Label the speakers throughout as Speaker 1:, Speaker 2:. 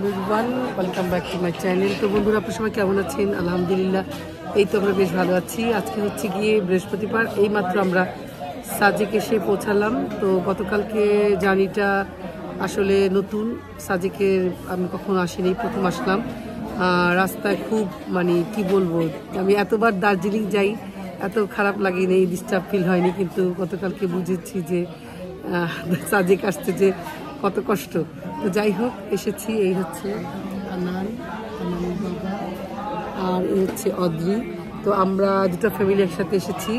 Speaker 1: Hello everyone, welcome back to my channel. তো বন্ধুরা, আপনার সবাই কেমন আছেন? আলহামদুলিল্লাহ, এই তো আমরা বেশ ভালো আছি। আজকে হচ্ছে গিয়ে বৃহস্পতিবার, এইমাত্র আমরা সাজেক এসে পৌঁছালাম। তো গতকালকে জার্নিটা আসলে নতুন, সাজেকে আমি কখনো আসিনি, প্রথম আসলাম। রাস্তায় খুব কি বলবো, আমি এতবার দার্জিলিং যাই, এত খারাপ লাগেনি, ডিস্টার্ব ফিল হয়নি, কিন্তু গতকালকে বুঝেছি যে সাজেক আসতে যে কত কষ্ট। তো যাই হোক, এসেছি। এই হচ্ছে আনান, আনানের বাবা, আর এই হচ্ছে অদ্রি। তো আমরা দুটো ফ্যামিলি একসাথে এসেছি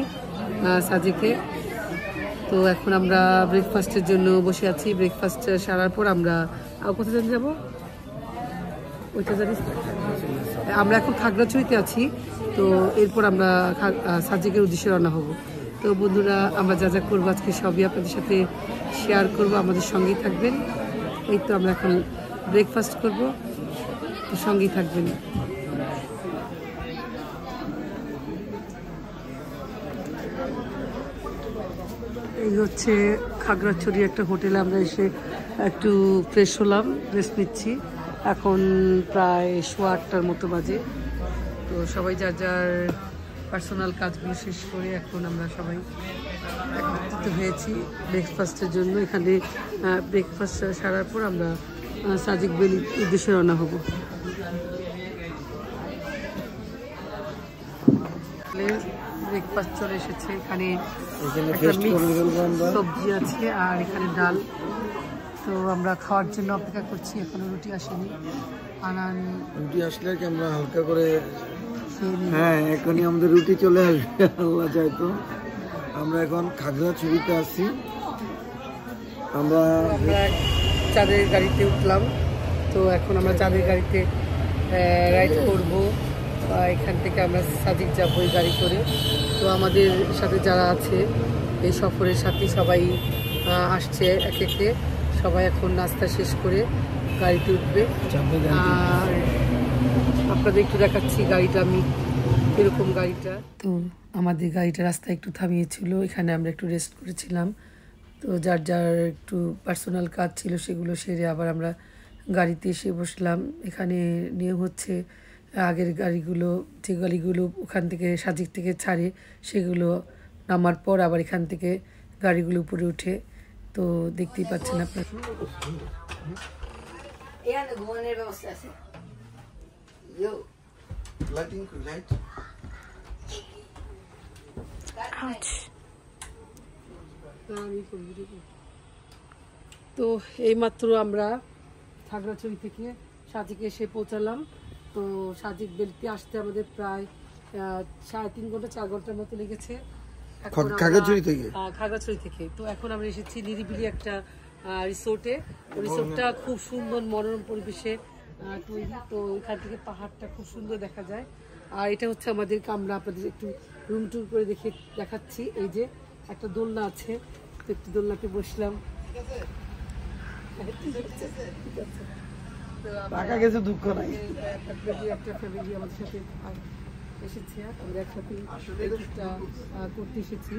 Speaker 1: সাজেকে। তো এখন আমরা ব্রেকফাস্টের জন্য বসে আছি। ব্রেকফাস্ট সারার পর আমরা কোথায় জানি যাবো, ওইটা জানিস, আমরা এখন খাগড়াছড়িতে আছি। তো এরপর আমরা সাজেকের উদ্দেশ্যে রওনা হব। তো বন্ধুরা, আমরা যা যা করবো আজকে সবই আপনাদের সাথে শেয়ার করব, আমাদের সঙ্গেই থাকবেন। এই তো আমরা এখন ব্রেকফাস্ট করব, তো সঙ্গেই থাকবেন। এই হচ্ছে খাগড়াছড়ি একটা হোটেলে আমরা এসে একটু ফ্রেশ হলাম, রেস্ট নিচ্ছি। এখন প্রায় 8:15টার মতো বাজে। তো সবাই যার যার পার্সোনাল কাজগুলো শেষ করে এখন আমরা সবাই একত্রিত হয়েছি ব্রেকফাস্টের জন্য। এখানে ব্রেকফাস্ট সারার পর আমরা সাজেক ভ্যালির উদ্দেশ্যে রওনা হব। ব্রেকফাস্ট চলে এসেছে, এখানে একটা মিক্স সবজি আছে আর এখানে ডাল। তো আমরা খাওয়ার জন্য অপেক্ষা করছি, এখনো রুটি আসেনি। আনান
Speaker 2: রুটি আসলে কি আমরা হালকা করে, হ্যাঁ এখনই আমাদের রুটি চলে আসবে আল্লাহ চাইতো। আমরা এখন খাগড়াছড়িতে আছি। আমরা
Speaker 1: চাঁদের গাড়িতে উঠলাম। তো এখন আমরা চাঁদের গাড়িতে রাইড করব। এখান থেকে আমরা সাজেক যাবো এই গাড়ি করে। তো আমাদের সাথে যারা আছে এই সফরের সাথে সবাই আসছে এক একে। সবাই এখন নাস্তা শেষ করে গাড়িতে উঠবে। আর আপনাদের একটু দেখাচ্ছি গাড়িটা, আমি এরকম গাড়িটা। তো আমাদের গাড়িটা রাস্তায় একটু থামিয়েছিল, এখানে আমরা একটু রেস্ট করেছিলাম। তো যার যার একটু পার্সোনাল কাজ ছিল সেগুলো সেরে আবার আমরা গাড়িতে এসে বসলাম। এখানে নিয়ম হচ্ছে আগের গাড়িগুলো, যে গাড়িগুলো ওখান থেকে সাজেক থেকে ছাড়ে, সেগুলো নামার পর আবার এখান থেকে গাড়িগুলো উপরে উঠে। তো দেখতেই পাচ্ছেন আপনারা। ঘুমানোর ব্যবস্থা আছে। তো এইমাত্র আমরা খাগড়াছড়ি থেকে সাজেকে এসে পৌঁছালাম। তো সাজেক ভ্যালিতে আসতে আমাদের প্রায় 3.5 ঘন্টা 4 ঘন্টার মতো লেগেছে খাগড়াছড়ি থেকে। তো এখন আমরা এসেছি নিরিবিলি একটা রিসোর্টে। রিসোর্টটা খুব সুন্দর মনোরম পরিবেশে তৈরি। তো এখান থেকে পাহাড়টা খুব সুন্দর দেখা যায়। আর এটা হচ্ছে আমাদের কামরা, আপনাদের একটু রুম টুর করে দেখাচ্ছি। এই যে একটা দোলনা আছে, তো একটু দোলনাতে বসলাম।
Speaker 2: টাকা গেছে, দুঃখ নাই।
Speaker 1: একটা ফ্যামিলি আমাদের সাথে এসেছে, আমরা একসাথে করতে এসেছি।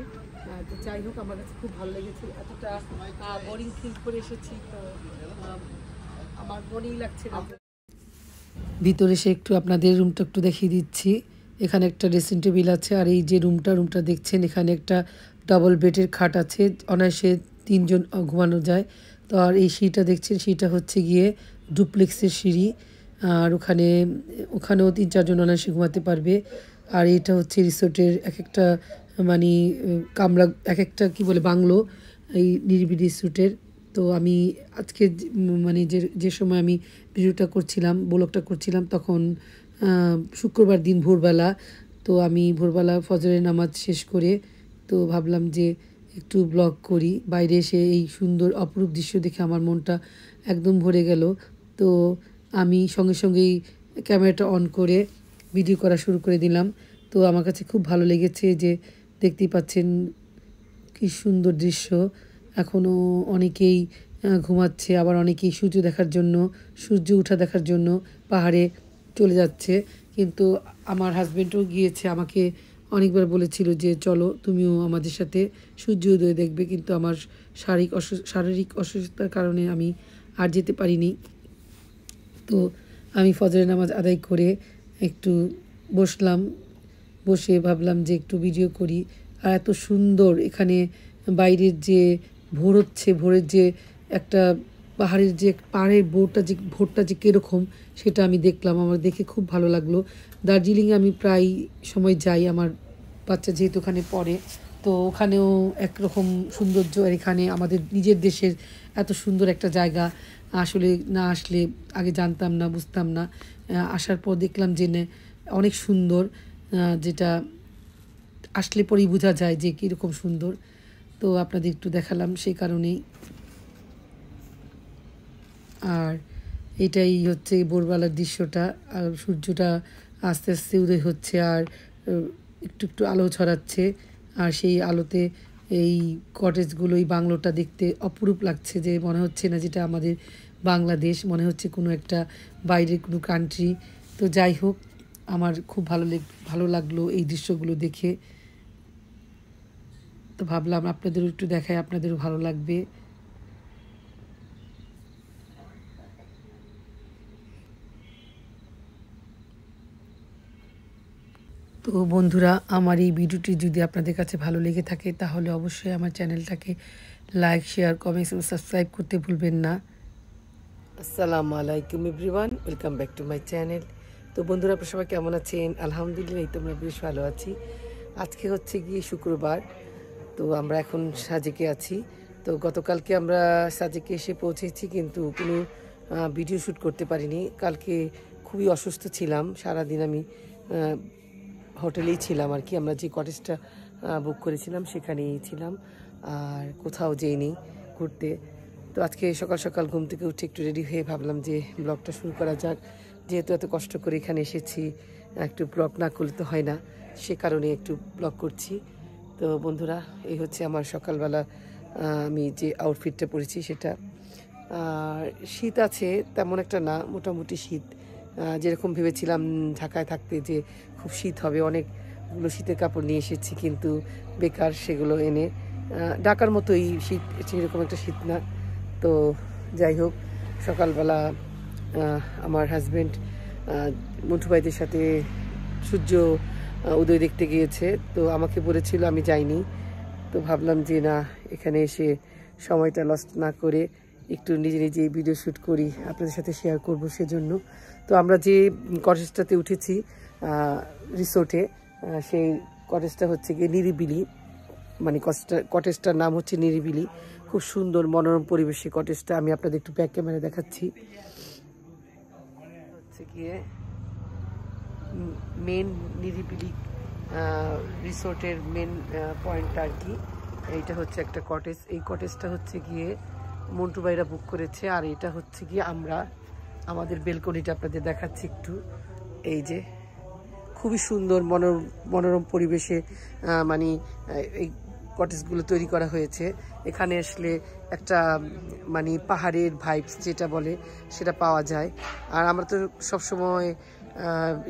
Speaker 1: তো যাই হোক, আমার কাছে খুব ভালো লেগেছে। এতটা বোরিং ফিল করে এসেছি, তো আমার বোরিং লাগছে না। ভিতরে এসে একটু আপনাদের রুমটা একটু দেখিয়ে দিচ্ছি। এখানে একটা ড্রেসিং টেবিল আছে, আর এই যে রুমটা দেখছেন, এখানে একটা ডাবল বেডের খাট আছে, অনায়াসে 3 জন ঘুমানো যায়। তো আর এই সিঁড়িটা দেখছেন, সিঁড়িটা হচ্ছে গিয়ে ডুপ্লেক্সের সিঁড়ি। আর ওখানেও 3-4 জন অনায়াসে ঘুমাতে পারবে। আর এটা হচ্ছে রিসোর্টের এক একটা কামরা, এক একটা কি বলে বাংলো এই নিরিবিলি রিসোর্টের। তো আমি আজকে যে সময় আমি ভিডিওটা করছিলাম, ব্লগটা করছিলাম, তখন শুক্রবার দিন ভোরবেলা। তো আমি ভোরবেলা ফজরের নামাজ শেষ করে তো ভাবলাম যে একটু ব্লগ করি। বাইরে এসে এই সুন্দর অপরূপ দৃশ্য দেখে আমার মনটা একদম ভরে গেল। তো আমি সঙ্গেই ক্যামেরাটা অন করে ভিডিও করা শুরু করে দিলাম। তো আমার কাছে খুব ভালো লেগেছে যে দেখতেই পাচ্ছেন কি সুন্দর দৃশ্য। এখনও অনেকেই ঘুমাচ্ছে, আবার অনেকেই সূর্য ওঠা দেখার জন্য পাহাড়ে চলে যাচ্ছে। কিন্তু আমার হাজব্যান্ডও গিয়েছে, আমাকে অনেকবার বলেছিল যে চলো তুমিও আমাদের সাথে সূর্য উদয় দেখবে, কিন্তু আমার শারীরিক অসুস্থতার কারণে আমি আর যেতে পারিনি। তো আমি ফজরের নামাজ আদায় করে একটু বসলাম, বসে ভাবলাম যে একটু ভিডিও করি। আর এত সুন্দর এখানে বাইরের যে ভোর হচ্ছে, ভোরের যে একটা পাহাড়ের ভোরটা যে কীরকম সেটা আমি দেখলাম, আমার দেখে খুব ভালো লাগলো। দার্জিলিংয়ে আমি প্রায় সময় যাই, আমার বাচ্চা যেহেতু ওখানে পড়ে, তো ওখানেও একরকম সৌন্দর্য। আর এখানে আমাদের নিজের দেশের এত সুন্দর একটা জায়গা আসলে না আসলে আগে জানতাম না, বুঝতাম না। আসার পর দেখলাম যে অনেক সুন্দর, যেটা আসলে পরেই বোঝা যায় যে কীরকম সুন্দর। তো আপনাদের একটু দেখালাম সেই কারণেই। আর এটাই হচ্ছে ভোরবেলার দৃশ্যটা, আর সূর্যটা আস্তে আস্তে উদয় হচ্ছে আর একটু একটু আলো ছড়াচ্ছে। আর সেই আলোতে এই কটেজগুলো, এই বাংলোটা দেখতে অপরূপ লাগছে, যে মনে হচ্ছে না যেটা আমাদের বাংলাদেশ, মনে হচ্ছে কোনো একটা বাইরের কোনো কান্ট্রি। তো যাই হোক, আমার খুব ভালো লাগলো এই দৃশ্যগুলো দেখে। তো ভাবলাম আপনাদেরও একটু দেখাই, আপনাদেরও ভালো লাগবে। তো বন্ধুরা, আমার এই ভিডিওটি যদি আপনাদের কাছে ভালো লেগে থাকে তাহলে অবশ্যই আমার চ্যানেলটাকে লাইক, শেয়ার, কমেন্টস এবং সাবস্ক্রাইব করতে ভুলবেন না। আসসালামু আলাইকুম everyone, welcome back to my channel. তো বন্ধুরা, আপনারা সবাই কেমন আছেন? আলহামদুলিল্লাহ, এই তো আমরা বেশ ভালো আছি। আজকে হচ্ছে গিয়ে শুক্রবার, তো আমরা এখন সাজেকে আছি। তো গতকালকে আমরা সাজেকে এসে পৌঁছেছি, কিন্তু কোনো ভিডিও শ্যুট করতে পারিনি। কালকে খুবই অসুস্থ ছিলাম, সারাদিন আমি হোটেলেই ছিলাম আর কি। আমরা যে কটেজটা বুক করেছিলাম সেখানেই ছিলাম, আর কোথাও যেইনি ঘুরতে। তো আজকে সকাল সকাল ঘুম থেকে উঠে একটু রেডি হয়ে ভাবলাম যে ব্লগটা শুরু করা যাক। যেহেতু এত কষ্ট করে এখানে এসেছি, একটু ব্লগ না করলে তো হয় না, সে কারণে একটু ব্লগ করছি। তো বন্ধুরা, এই হচ্ছে আমার সকালবেলা আমি যে আউটফিটটা পরেছি সেটা। শীত আছে তেমন একটা না, মোটামুটি শীত। যেরকম ভেবেছিলাম ঢাকায় থাকতে যে খুব শীত হবে, অনেকগুলো শীতের কাপড় নিয়ে এসেছি, কিন্তু বেকার সেগুলো এনে। ঢাকার মতোই শীত, সেরকম একটা শীত না। তো যাই হোক, সকালবেলা আমার হাজব্যান্ড মন্টু ভাইদের সাথে সূর্য উদয় দেখতে গিয়েছে, তো আমাকে বলেছিল, আমি যাইনি। তো ভাবলাম যে না, এখানে এসে সময়টা লস্ট না করে একটু নিজে নিজে ভিডিও শ্যুট করি, আপনাদের সাথে শেয়ার করব সেজন্য। তো আমরা যে কটেজটাতে উঠেছি রিসোর্টে, সেই কটেজটা হচ্ছে গিয়ে নিরিবিলি, মানে কটেজটার নাম হচ্ছে নিরিবিলি। খুব সুন্দর মনোরম পরিবেশে কটেজটা। আমি আপনাদের একটু ব্যাক ক্যামেরা দেখাচ্ছি। হচ্ছে গিয়ে মেন নিরিবিলি রিসোর্টের মেন পয়েন্টটা আর কি। এইটা হচ্ছে একটা কটেজ, এই কটেজটা হচ্ছে গিয়ে মন্টু ভাইরা বুক করেছে। আর এটা হচ্ছে গিয়ে আমাদের বেলকনিটা আপনাদের দেখাচ্ছি একটু। এই যে খুবই সুন্দর মনোরম পরিবেশে মানে এই কটেজগুলো তৈরি করা হয়েছে। এখানে আসলে একটা মানে পাহাড়ের ভাইবস যেটা বলে সেটা পাওয়া যায়। আর আমরা তো সবসময়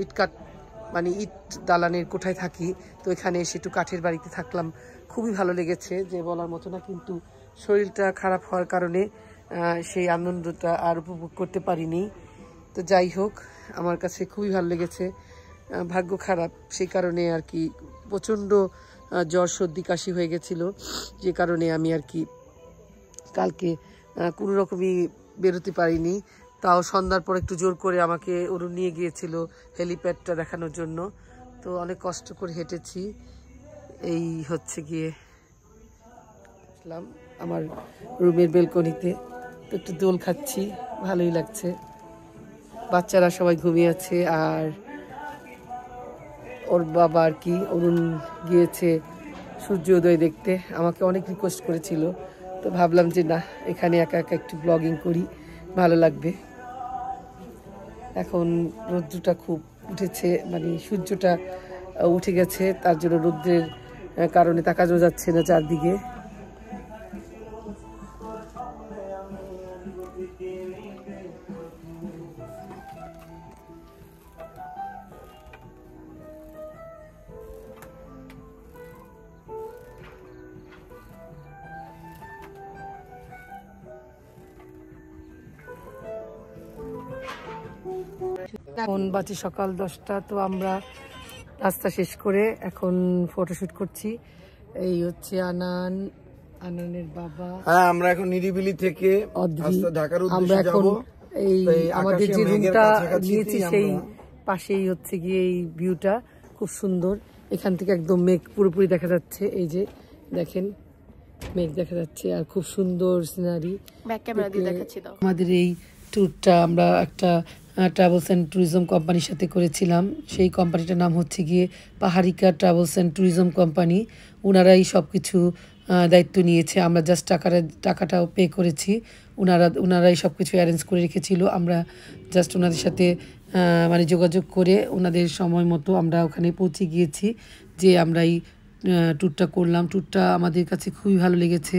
Speaker 1: ইট দালানের কোঠায় থাকি, তো এখানে এসে একটু কাঠের বাড়িতে থাকলাম, খুবই ভালো লেগেছে, যে বলার মতো না। কিন্তু শরীরটা খারাপ হওয়ার কারণে সেই আনন্দটা আর উপভোগ করতে পারিনি। তো যাই হোক, আমার কাছে খুবই ভালো লেগেছে। ভাগ্য খারাপ, সেই কারণে আর কি প্রচণ্ড জ্বর, সর্দি, কাশি হয়ে গেছিল, যে কারণে আমি আর কি কালকে কোনো রকমই বেরোতে পারিনি। তাও সন্ধ্যার পর একটু জোর করে আমাকে অরুণ নিয়ে গিয়েছিল হেলিপ্যাডটা দেখানোর জন্য। তো অনেক কষ্ট করে হেঁটেছি। এই হচ্ছে গিয়ে আসলাম আমার রুমের বেলকনিতে, তো একটু দোল খাচ্ছি, ভালোই লাগছে। বাচ্চারা সবাই ঘুমিয়ে আছে, আর ওর বাবা আর কি অরুণ গিয়েছে সূর্যোদয় দেখতে। আমাকে অনেক রিকোয়েস্ট করেছিল, তো ভাবলাম যে না, এখানে একা একা একটু ব্লগিং করি, ভালো লাগবে। এখন রৌদ্রটা খুব উঠেছে, মানে সূর্যটা উঠে গেছে, তার জন্য রৌদ্রের কারণে তাকানো যাচ্ছে না চারদিকে। এখন বাজে সকাল 10টা, তো আমরা রাস্তা শেষ করে এখন ফটোশুট করছি। এই হচ্ছে আনানের বাবা।
Speaker 2: হ্যাঁ, আমরা এখন নিরিবিলি থেকে ঢাকার উদ্দেশ্যে যাব।
Speaker 1: এই আমাদের যে রুমটা নিয়েছি সেই পাশেই হচ্ছে গিয়ে এই ভিউটা খুব সুন্দর। এখান থেকে একদম মেঘ পুরোপুরি দেখা যাচ্ছে, এই যে দেখেন মেঘ দেখা যাচ্ছে আর খুব সুন্দর সিনারি। আমাদের এই ট্যুরটা আমরা একটা ট্রাভেলস অ্যান্ড ট্যুরিজম কোম্পানির সাথে করেছিলাম। সেই কোম্পানিটার নাম হচ্ছে গিয়ে Paharika travels and tourism company. ওনারাই সব কিছু দায়িত্ব নিয়েছে, আমরা জাস্ট টাকাটাও পে করেছি। ওনারাই সব কিছু অ্যারেঞ্জ করে রেখেছিল। আমরা জাস্ট ওনাদের সাথে মানে যোগাযোগ করে ওনাদের সময় মতো আমরা ওখানে পৌঁছে গিয়েছি, যে আমরা এই ট্যুরটা করলাম। ট্যুরটা আমাদের কাছে খুবই ভালো লেগেছে।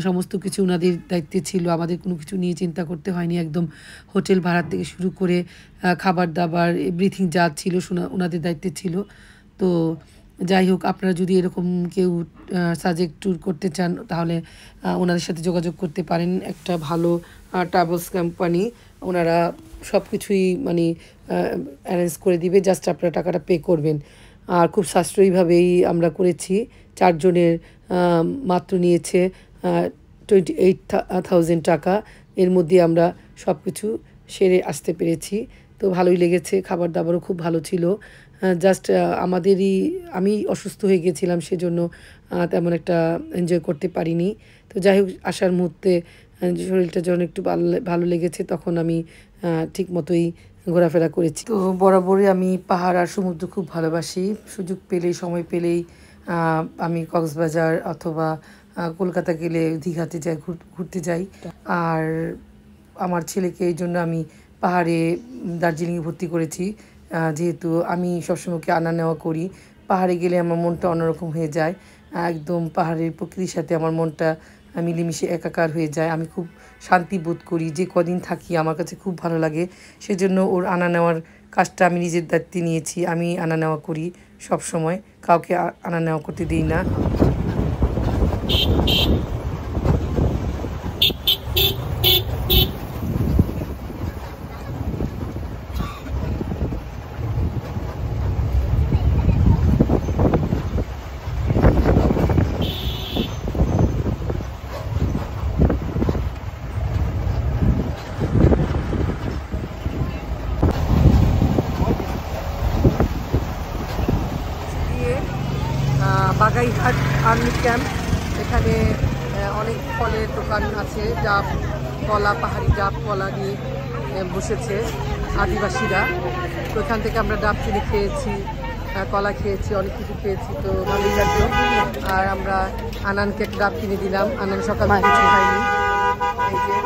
Speaker 1: সমস্ত কিছু ওনাদের দায়িত্বে ছিল, আমাদের কোনো কিছু নিয়ে চিন্তা করতে হয়নি। একদম হোটেল ভাড়া থেকে শুরু করে খাবার দাবার এভরিথিং যা ছিল ওনাদের দায়িত্বে ছিল। তো যাই হোক, আপনারা যদি এরকম কেউ সাজেক্ট ট্যুর করতে চান তাহলে ওনাদের সাথে যোগাযোগ করতে পারেন। একটা ভালো ট্রাভেলস কোম্পানি, ওনারা সব কিছুই মানে অ্যারেঞ্জ করে দিবে, জাস্ট আপনারা টাকাটা পে করবেন। আর খুব সাশ্রয়ীভাবেই আমরা করেছি। 4 জনের মাত্র নিয়েছে 28,000 টাকা। এর মধ্যে আমরা সব কিছু সেরে আসতে পেরেছি, তো ভালোই লেগেছে। খাবার দাবারও খুব ভালো ছিল। জাস্ট আমি অসুস্থ হয়ে গেছিলাম, সেজন্য তেমন একটা এনজয় করতে পারিনি। তো যাই হোক, আসার মুহূর্তে শরীরটা যখন একটু ভালো লেগেছে তখন আমি ঠিক মতোই ঘোরাফেরা করেছি। তো বরাবরই আমি পাহাড় আর সমুদ্র খুব ভালোবাসি। সুযোগ পেলেই সময় পেলেই আমি কক্সবাজার অথবা কলকাতা গেলে দীঘাতে যাই, ঘুরতে যাই। আর আমার ছেলেকে এই জন্য আমি পাহাড়ে দার্জিলিংয়ে ভর্তি করেছি, যেহেতু আমি সবসময় আনা নেওয়া করি। পাহাড়ে গেলে আমার মনটা অন্যরকম হয়ে যায়, একদম পাহাড়ের প্রকৃতির সাথে আমার মনটা মিলেমিশে একাকার হয়ে যায়। আমি খুব শান্তি বোধ করি, যে কদিন থাকি আমার কাছে খুব ভালো লাগে। সেজন্য ওর আনা নেওয়ার কাজটা আমি নিজের দায়িত্বে নিয়েছি। আমি আনা নেওয়া করি সব সময়, কাউকে আনা নেওয়া করতে দিই না। বাগাইঘাট আর্মি ক্যাম্প, এখানে অনেক ফলের দোকান আছে। ডাব কলা, পাহাড়ি ডাব কলা নিয়ে বসেছে আদিবাসীরা। তো এখান থেকে আমরা ডাব কিনে খেয়েছি, কলা খেয়েছি, অনেক কিছু খেয়েছি, তো ভালোই লাগলো। আর আমরা আনানকে ডাব কিনে দিলাম। আনান সকাল কিছু খাইনি। এই যে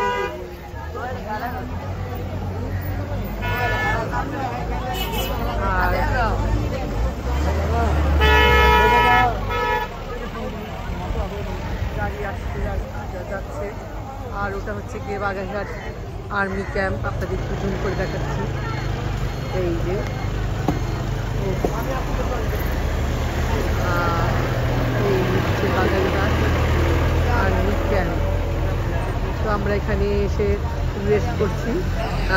Speaker 1: গাড়ি আসতে যাচ্ছে। আর ওটা হচ্ছে গিয়ে বাগাইঘাট আর্মি ক্যাম্প, আপনাদের একটু জুম করে দেখাচ্ছি। এই যে এই হচ্ছে বাগাইঘাট আর্মি ক্যাম্প। তো আমরা এখানে এসে রেস্ট করছি।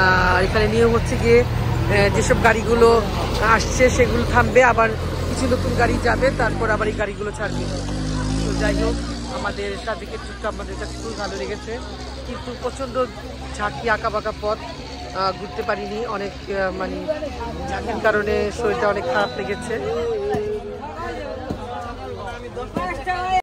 Speaker 1: আর এখানে নিয়ম হচ্ছে গিয়ে যেসব গাড়িগুলো আসছে সেগুলো থামবে, আবার কিছু নতুন গাড়ি যাবে, তারপর আবার এই গাড়িগুলো ছাড়বে। তো যাই হোক, আমাদের সাজেকের ট্যুরটা আমাদের কাছে খুব ভালো লেগেছে, কিন্তু প্রচণ্ড ঝাঁকি আঁকা বাঁকা পথ, ঘুরতে পারিনি। অনেক মানে ঝাঁকির কারণে শরীরটা অনেক খারাপ লেগেছে।